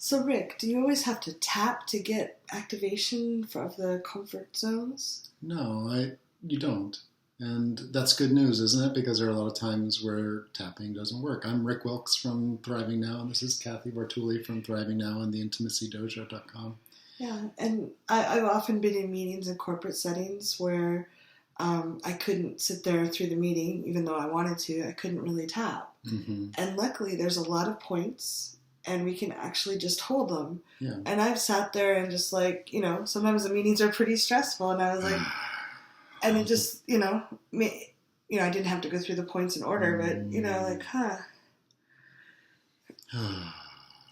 So Rick, do you always have to tap to get activation of the comfort zones? No, you don't. And that's good news, isn't it? Because there are a lot of times where tapping doesn't work. I'm Rick Wilkes from Thriving Now, and this is Kathy Bartuli from Thriving Now and theintimacydojo.com. Yeah, and I've often been in meetings in corporate settings where I couldn't sit there through the meeting, even though I wanted to. I couldn't really tap. Mm-hmm. And luckily, there's a lot of points, and we can actually just hold them. Yeah. And I've sat there and just like, sometimes the meetings are pretty stressful, and I was like, and it just, I didn't have to go through the points in order, but, and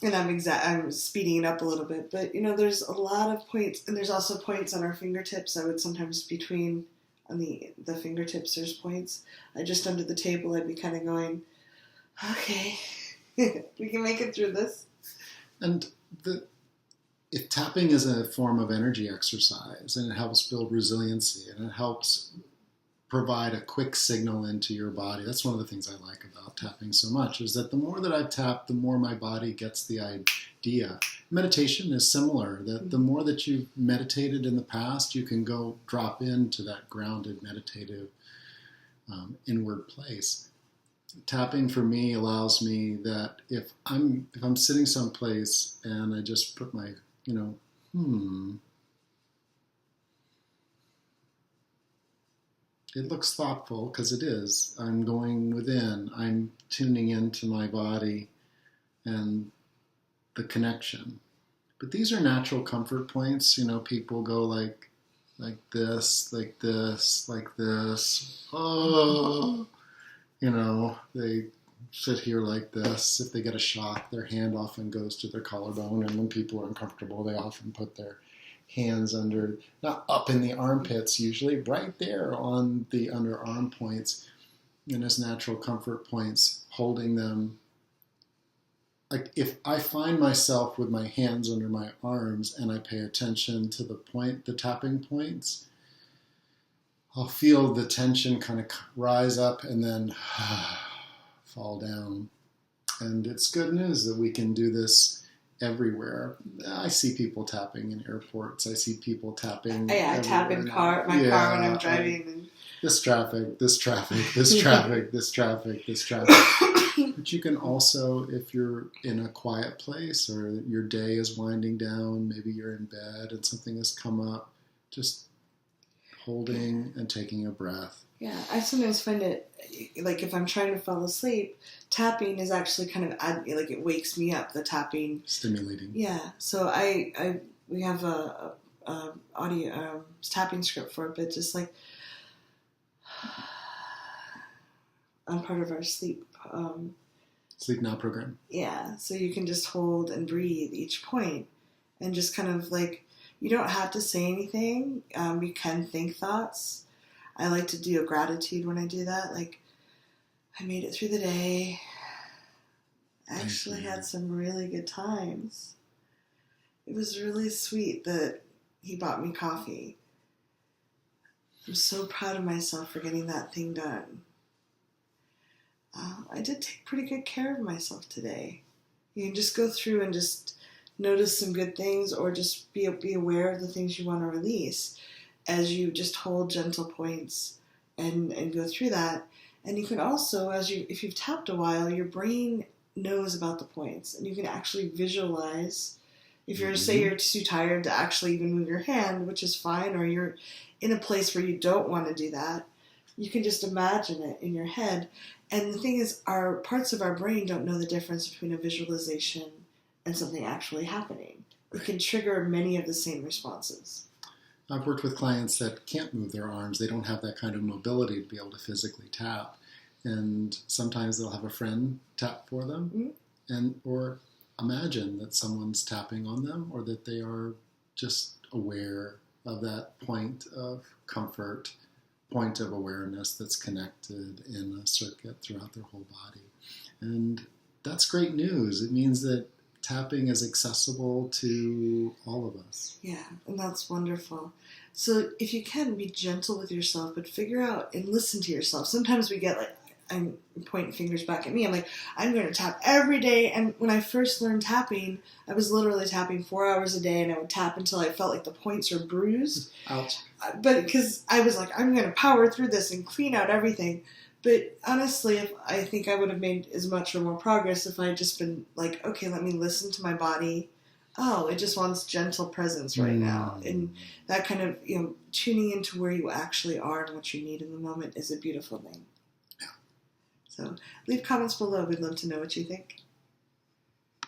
I'm speeding it up a little bit, but, there's a lot of points, and there's also points on our fingertips. I would sometimes on the fingertips, there's points. Just under the table, I'd be kind of going, okay, we can make it through this. And if tapping is a form of energy exercise, and it helps build resiliency, and it helps provide a quick signal into your body. That's one of the things I like about tapping so much, is that the more that I tap, the more my body gets the idea. Meditation is similar, that the more that you've meditated in the past, you can go drop into that grounded, meditative, inward place. Tapping for me allows me that if I'm sitting someplace and I just put my, it looks thoughtful, because it is. I'm going within. I'm tuning into my body and the connection. But these are natural comfort points. People go like this, like this, like this. Oh, they sit here like this. If they get a shock, their hand often goes to their collarbone. And when people are uncomfortable, they often put their hands under, not up in the armpits usually, right there on the underarm points, and as natural comfort points, holding them. Like if I find myself with my hands under my arms and I pay attention to the tapping points, I'll feel the tension kind of rise up and then fall down. And it's good news that we can do this everywhere. I see people tapping in airports. I see people tapping. Yeah, I tap in my car when I'm driving. This traffic. But you can also, if you're in a quiet place or your day is winding down, maybe you're in bed and something has come up, just holding and taking a breath. Yeah, I sometimes find it, like if I'm trying to fall asleep, tapping is actually kind of, like it wakes me up, the tapping. Stimulating. Yeah, so we have a audio tapping script for it, but just like, I'm part of our sleep. Sleep Now program. Yeah, so you can just hold and breathe each point and just kind of like, you don't have to say anything. You can think thoughts. I like to do a gratitude when I do that. Like, I made it through the day. I actually had some really good times. It was really sweet that he bought me coffee. I'm so proud of myself for getting that thing done. I did take pretty good care of myself today. You can just go through and just notice some good things, or just be aware of the things you want to release as you just hold gentle points and go through that. And you can also, if you've tapped a while, your brain knows about the points, and you can actually visualize. If you're, say you're too tired to actually even move your hand, which is fine, or you're in a place where you don't want to do that, you can just imagine it in your head. And the thing is, our parts of our brain don't know the difference between a visualization and something actually happening. It can trigger many of the same responses. I've worked with clients that can't move their arms. They don't have that kind of mobility to be able to physically tap. And sometimes they'll have a friend tap for them, or imagine that someone's tapping on them, or that they are just aware of that point of comfort, point of awareness that's connected in a circuit throughout their whole body. And that's great news. It means that tapping is accessible to all of us. Yeah, and that's wonderful. So if you can, be gentle with yourself, but figure out and listen to yourself. Sometimes we get like, I'm pointing fingers back at me. I'm like, I'm going to tap every day. And when I first learned tapping, I was literally tapping 4 hours a day, and I would tap until I felt like the points were bruised. Ouch. But because I was like, I'm going to power through this and clean out everything. But honestly, I think I would have made as much or more progress if I had just been like, okay, let me listen to my body. Oh, it just wants gentle presence right now. And that kind of, tuning into where you actually are and what you need in the moment is a beautiful thing. Yeah. So leave comments below. We'd love to know what you think.